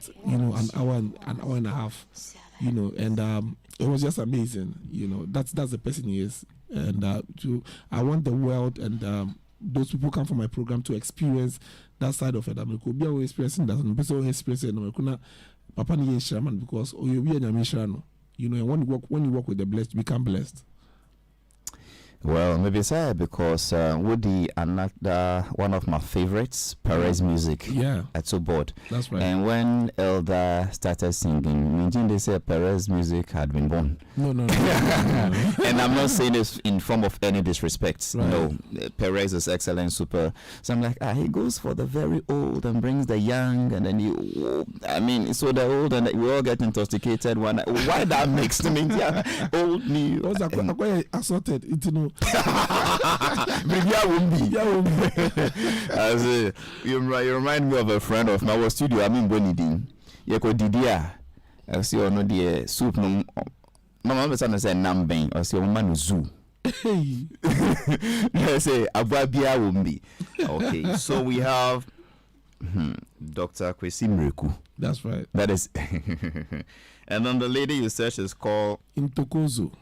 about an hour and a half, and it was just amazing. That's the person he is, and I want the world and those people come from my program to experience that side of it. I'm experiencing that, and person experiencing Papa ni shaman because and when you work with the blessed, you become blessed. Well, maybe say because Woody another one of my favorites, Perez music. Yeah, at so bored. That's right. And when Elder started singing, they said Perez music had been born. No. And I'm not saying this in form of any disrespect. Right. No, Perez is excellent, super. So I'm like, he goes for the very old and brings the young, and then so the old and we all get intoxicated. Why that mix? Old new. I assorted it. Maybe I won't be. You remind me of a friend of my studio. When he did, I see no the soup. No, mama say nambeng. I see man zoo. I say ababia won't be. Okay, so we have Dr. Kwesi Mreku. That's right. That is. And then the lady you search is called Intokozo.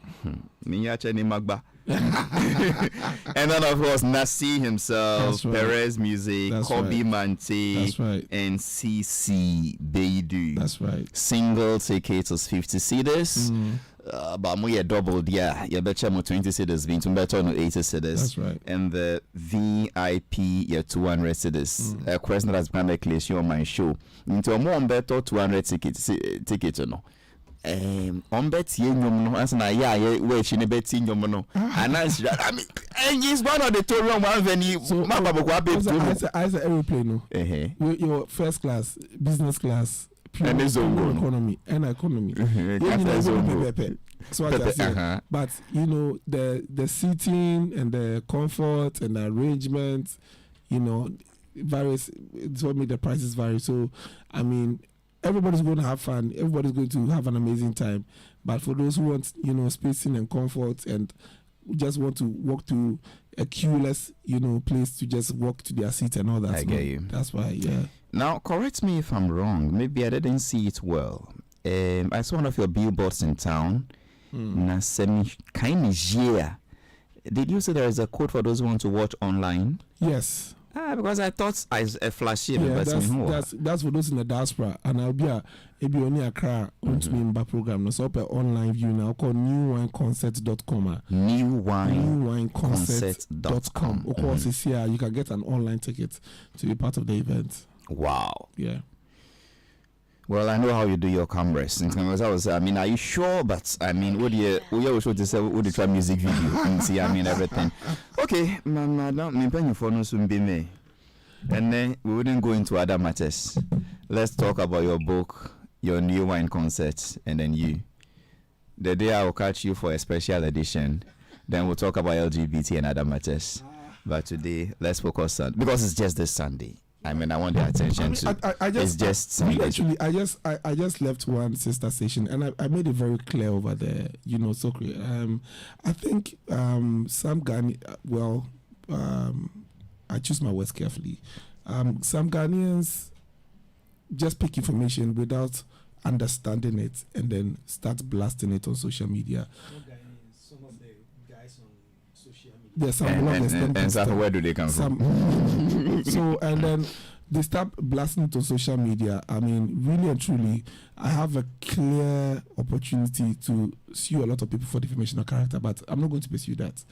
Minyache ni Magba. And then of course Nasi himself, right. Perez music, That's Kobe right. Mante, That's right. and CC Beidu. That's right. Single tickets was 50 cedis. But more doubled, you betcha more 20 cedis being to better no 80 cedis. That's right. And the VIP 200 cedis. A question that's been like on my show. Into a more better 200 tickets no. On bet no as na wait she bet no and and he's one of the two room one venue I said aeroplane no your first class, business class, and economy. So I said, but the seating and the comfort and the arrangement, varies. It's what made the prices vary. So everybody's going to have fun. Everybody's going to have an amazing time. But for those who want, spacing and comfort and just want to walk to a queueless, place to just walk to their seat and all that. I get you. That's why, yeah. Now, correct me if I'm wrong. Maybe I didn't see it well. I saw one of your billboards in town. Did you say there is a code for those who want to watch online? Yes. Because I thought I a flashy. Yeah, that's for those in the diaspora, and I'll be only Accra on to program. No, so up online view now called newwineconcert.com. Newwineconcert.com. Of course, it's here. You can get an online ticket to be part of the event. Wow. Yeah. Well, I know how you do your cameras. Are you sure? But would you show to say would you try music video and see? Everything. Okay, madam, me paying for no soon be me. And then we wouldn't go into other matters. Let's talk about your book, your new wine concert, and then you. The day I will catch you for a special edition. Then we'll talk about LGBT and other matters. But today, let's focus on because it's just this Sunday. I want the attention to. It's just actually, I just left one sister station and I made it very clear over there. So I think some Ghanaians. Well, I choose my words carefully. Some Ghanaians just pick information without understanding it and then start blasting it on social media. Some of the guys on social media. There's some bloggers. And so where do they come from? So and then they start blasting it on social media. Really and truly, I have a clear opportunity to sue a lot of people for defamation of character, but I'm not going to pursue that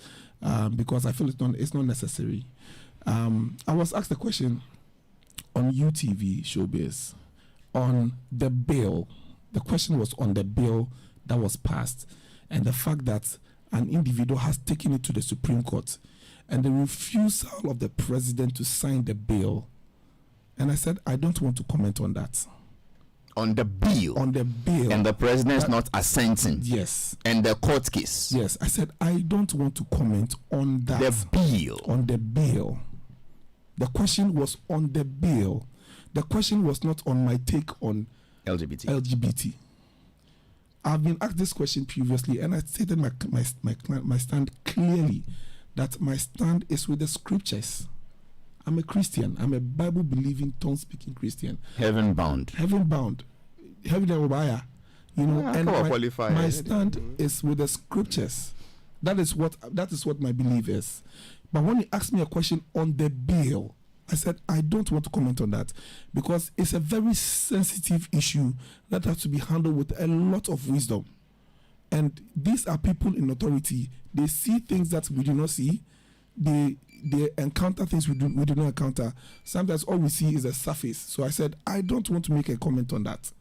because I feel it's not necessary. I was asked a question on UTV Showbiz on the bill. The question was on the bill that was passed and the fact that an individual has taken it to the Supreme Court and the refusal of the president to sign the bill. And I said, I don't want to comment on that. On the bill? On the bill. And the president's not assenting? Yes. And the court case? Yes. I said, I don't want to comment on that. The bill? On the bill. The question was on the bill. The question was not on my take on LGBT. I've been asked this question previously, and I stated my stand clearly that my stand is with the scriptures. I'm a Christian. I'm a Bible-believing, tongue-speaking Christian. Heaven bound. Heaven bound. Heaven and you know, and my stand is with the scriptures. That is what my belief is. But when he asked me a question on the bill, I said I don't want to comment on that because it's a very sensitive issue that has to be handled with a lot of wisdom. And these are people in authority. They see things that we do not see. They encounter things we do not encounter. Sometimes all we see is the surface. So I said I don't want to make a comment on that.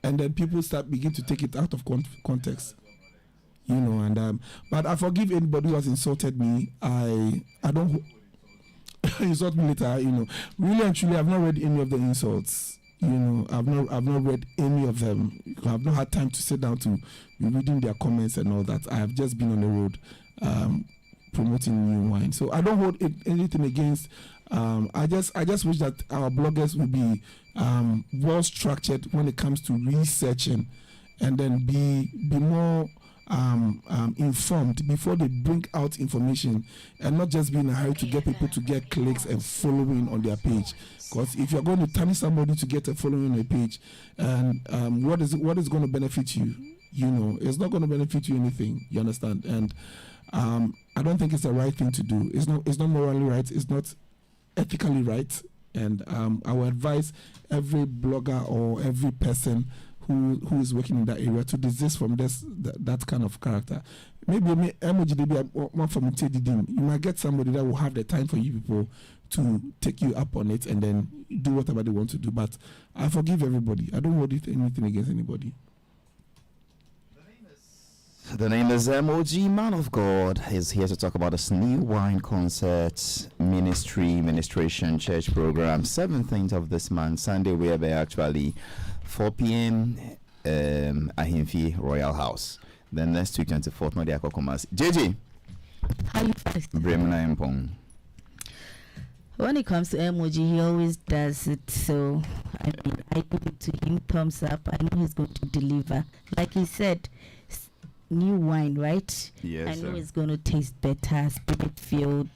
And then people begin to take it out of context, you know. And but I forgive anybody who has insulted me. I don't insult me later, you know. Really and truly, I've not read any of the insults. You know, I've not read any of them. I've not had time to sit down to be reading their comments and all that. I have just been on the road promoting New Wine. So I don't hold anything against. I just wish that our bloggers would be well structured when it comes to researching, and then be more informed before they bring out information, and not just be in a hurry to get people to get clicks and following on their page. Because if you're going to tarnish somebody to get a following on a page, and what is going to benefit you? You know, it's not going to benefit you anything. You understand? And I don't think it's the right thing to do. It's not morally right. It's not ethically right. And I would advise every blogger or every person who is working in that area to desist from that kind of character. Maybe one from you might get somebody that will have the time for you people to take you up on it and then do whatever they want to do. But I forgive everybody. I don't hold anything against anybody. The name is MOG, Man of God, is here to talk about this New Wine Concert Ministration Church Program, 17th of this month, Sunday, whereby actually 4 p.m. Ahimfi Royal House. Then next week, 24th, Madia Kokomas. JJ. Halifax. Bremna Impong. When it comes to MOG, he always does it. So I give it to him, thumbs up. I know he's going to deliver. Like he said, new wine, right? Yes. I know it's going to taste better, spirit filled,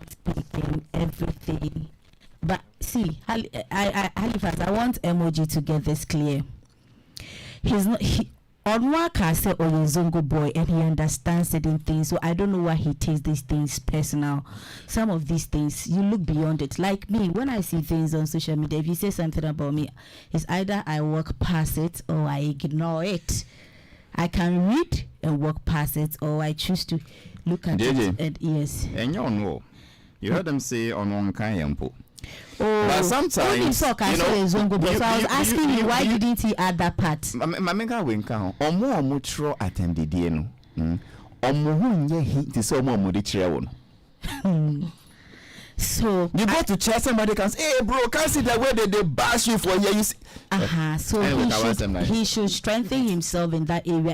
speaking, everything. But see, Halifax, I want MOG to get this clear. He's not. Onwaka say Zongo boy, and he understands certain things. So I don't know why he takes these things personal. Some of these things you look beyond it. Like me, when I see things on social media, if you say something about me, it's either I walk past it or I ignore it. I can read and walk past it, or I choose to look at it. And yes. And you know, you heard them say on one kind. Oh, but sometimes, so I was asking you, why didn't he add that part? Mamenga wenka omo omutro attended no. Omo hunye he to so omo de kire wo. So you go to church, somebody can say, hey bro, can't see the way they bash you for here. You see. So he should strengthen himself in that area.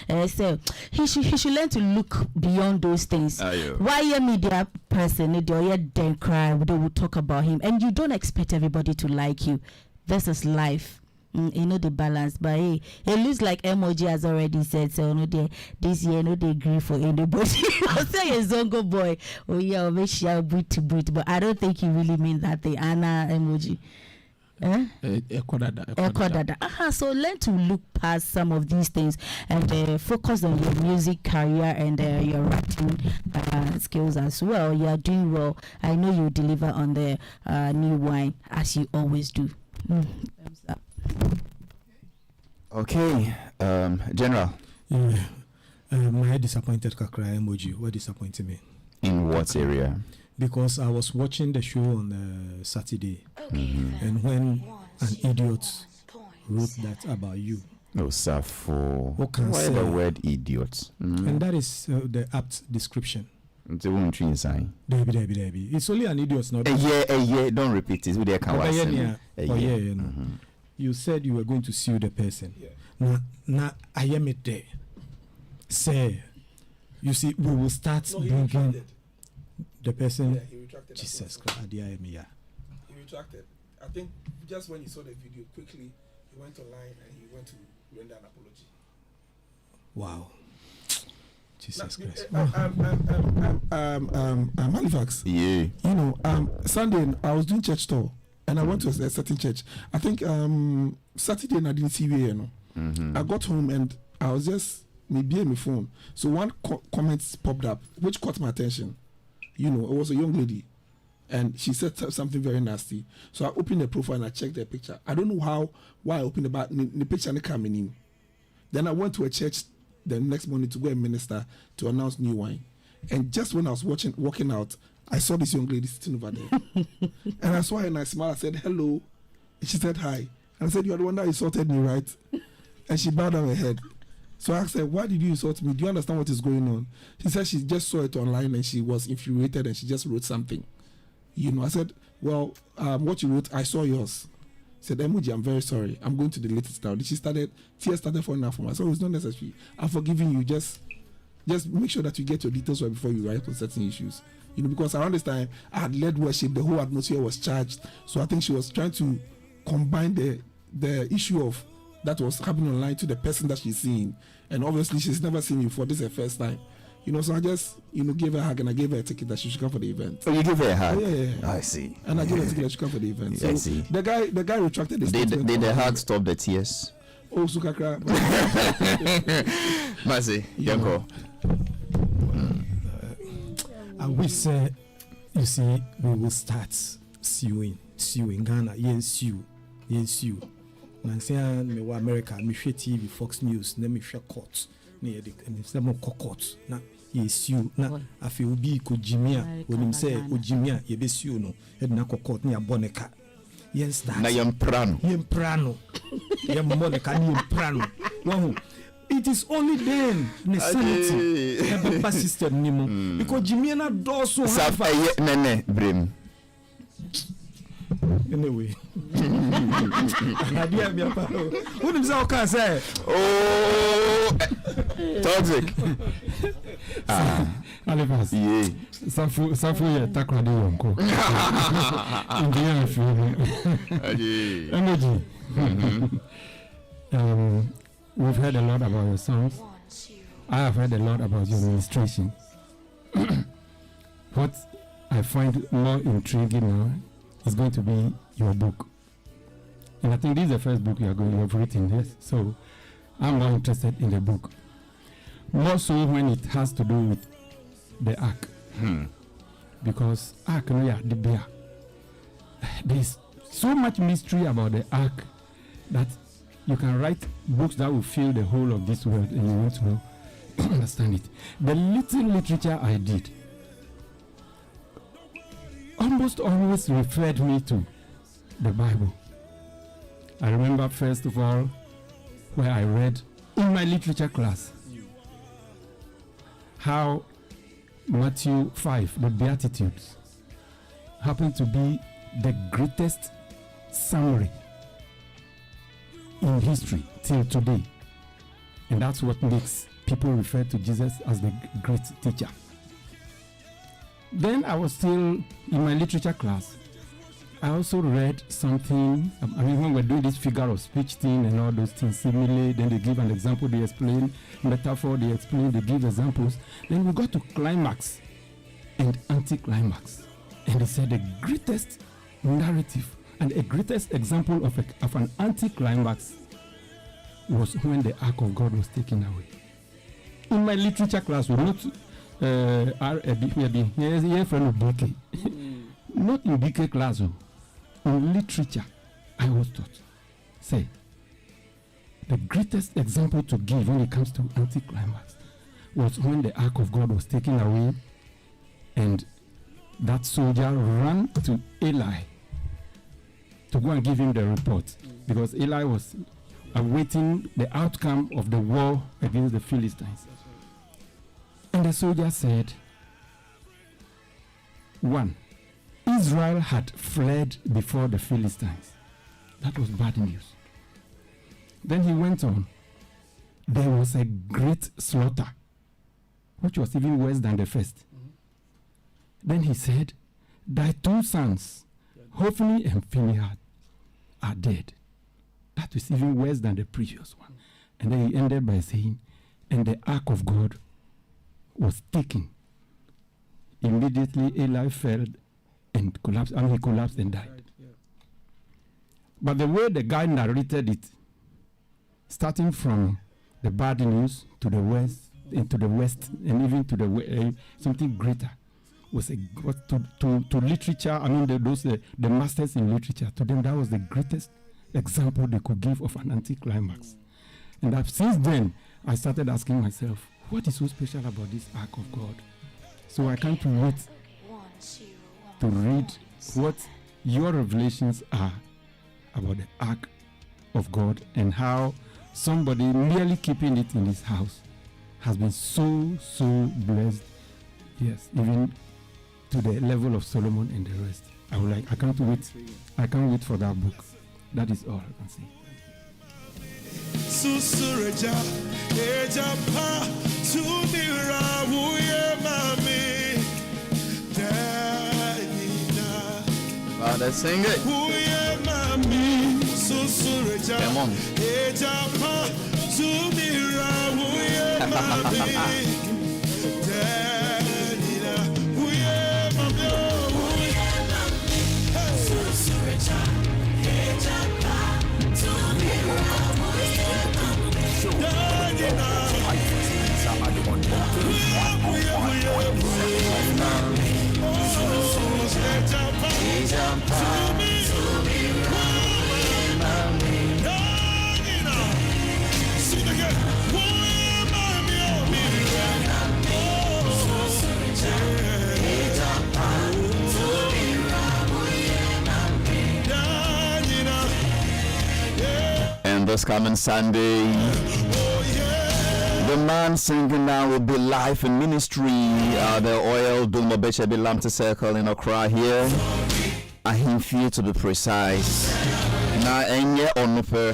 And so he should learn to look beyond those things. Why a media person then cry, they will talk about him, and you don't expect everybody to like you. This is life. You know the balance, but hey, it looks like MOG has already said so. No, this year no they agree for anybody. I'll say a Zongo boy. Oh yeah, I'll make sure boot to boot, but I don't think he really means that thing. Anna MOG. So learn to look past some of these things and focus on your music career and your writing skills as well. You are doing well. I know you deliver on the new wine as you always do. Thumbs up. Okay, General. Yeah, my disappointed Kakra emoji. What disappointed me? In what area? Because I was watching the show on Saturday, and when an idiot wrote that about you. No, Safo. Why the word idiot? And that is the apt description. It's a woman tree sign. Debbie. It's only an idiot, not a year. Don't repeat it. With their You said you were going to sue the person. Now I am it there. Say, you see, we will start bringing the person. Yeah, he retracted. Jesus Christ, He retracted. I think just when he saw the video, quickly he went online and he went to render an apology. Wow. Jesus Christ. Halifax. Yeah. You know, Sunday I was doing church tour and I went to a certain church. I think Saturday I didn't see you know. I got home and I was just maybe on my phone. So one comment popped up which caught my attention. You know, it was a young lady. And she said something very nasty. So I opened the profile and I checked the picture. I don't know why I opened the picture and it came in. Then I went to a church the next morning to go and minister to announce new wine. And just when I was walking out, I saw this young lady sitting over there. And I saw her and I smiled. I said, hello. And she said, hi. And I said, you are the one that insulted me, right? And she bowed down her head. So I asked her, why did you insult me? Do you understand what is going on? She said she just saw it online and she was infuriated and she just wrote something. You know, I said, well, what you wrote, I saw yours. Said, Emoji, I'm very sorry. I'm going to delete it now. Tears started falling out from her. So it's not necessary. I'm forgiving you. Just make sure that you get your details right before you write on certain issues. You know, because around this time, I had led worship. The whole atmosphere was charged. So I think she was trying to combine the issue of that was happening online to the person that she's seeing. And obviously, she's never seen you before. This is her first time. You know, so I just, gave her a hug and I gave her a ticket that she should come for the event. Oh, you gave her a hug? Yeah. I see. And I gave her a ticket that she should come for the event. So I see. The guy retracted his statement. Did the hug stop the tears? Oh, Sukakra. Masi, Yanko. I wish, you see, we will start suing Ghana. Yes, sue. And say, me America, me share TV, Fox News, then me share court. Me say mo court. Na yes you. Na afi obi ko jimia. When him say o jimia, ye be sue no. Head na court ni aboneka. Yes that. Na yemprano. Yemmoneka ni yemprano. Wow. It is only then insanity. The system ni mo. Because jimia na do so. Safa ye nene brim. Anyway. Nadia mi apa. Who them say can say? Oh, toxic. Halifax. Yeah. Safu ye takwa de yonko. Indian feeling. Energy. We've heard a lot about your songs. I have heard a lot about your administration. What I find more intriguing now is going to be your book. And I think this is the first book you have written, yes? So I'm more interested in the book. More so when it has to do with the ark. Because ark, the bear. There's so much mystery about the ark that you can write books that will fill the whole of this world and you want to know, understand it. The little literature I did almost always referred me to the Bible. I remember first of all where I read in my literature class how Matthew 5, the Beatitudes, happened to be the greatest summary in history till today. And that's what makes people refer to Jesus as the great teacher. Then I was still in my literature class. I also read something, when we're doing this figure of speech thing and all those things, simile, then they give an example, they explain, metaphor, they explain, they give examples. Then we got to climax and anticlimax. And they said the greatest narrative and a greatest example of an anticlimax was when the Ark of God was taken away. In my literature class, we not not in BK class, in literature, I was taught. Say, the greatest example to give when it comes to anticlimax was when the Ark of God was taken away and that soldier ran to Eli to go and give him the report because Eli was awaiting the outcome of the war against the Philistines. And the soldier said, 1, Israel had fled before the Philistines. That was bad news. Then he went on, there was a great slaughter, which was even worse than the first. Then he said, thy 2 sons, Hophni and Phinehas, are dead. That was even worse than the previous one. And then he ended by saying, and the Ark of God was taken. Immediately, Eli fell and collapsed. He collapsed and died. But the way the guy narrated it, starting from the bad news to the west, into the west, and even to the something greater, was to literature. I mean, the masters in literature. To them, that was the greatest example they could give of an anticlimax. And since then, I started asking myself, what is so special about this ark of God? So I can't wait to read what your revelations are about the ark of God and how somebody merely keeping it in his house has been so blessed. Yes, even to the level of Solomon and the rest. I can't wait. I can't wait for that book. That is all I can say. Susureja, eja pa, tumira wuye mami, Danina. Let's sing it. Wuye mami, susureja, come on. Eja pa, tumira wuye mami, Danina. Wuye mami, susureja, eja pa, tumira. And this coming Sunday, the man singing now will be live in ministry. The oil Duma Becha be Lamte Circle in Accra here. I him fear to be precise. Na enye onupe.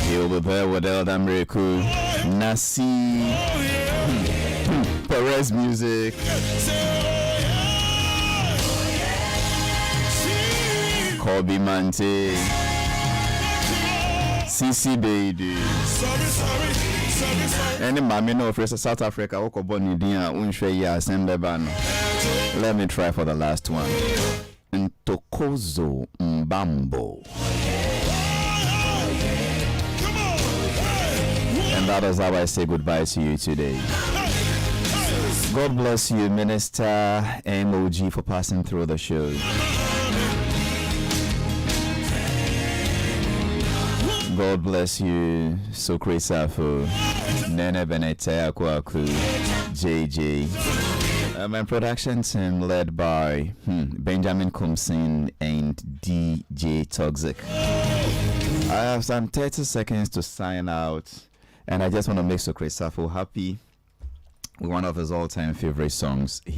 He'll be there with Elder Miracle, Nasi, Perez Music, Kobe Mante, CC Baby. Any mami no for South Africa, woko boni dia unshwe ya sembebano. Let me try for the last one. Ntokozo Mbambo. And that is how I say goodbye to you today. God bless you, Minister MOG, for passing through the show. God bless you, Sokre Safo, Nene Benete Akwaku, JJ. My production team led by Benjamin Kumsin and DJ Toxic. I have some 30 seconds to sign out, and I just want to make Sokre Safo happy with one of his all-time favorite songs. Here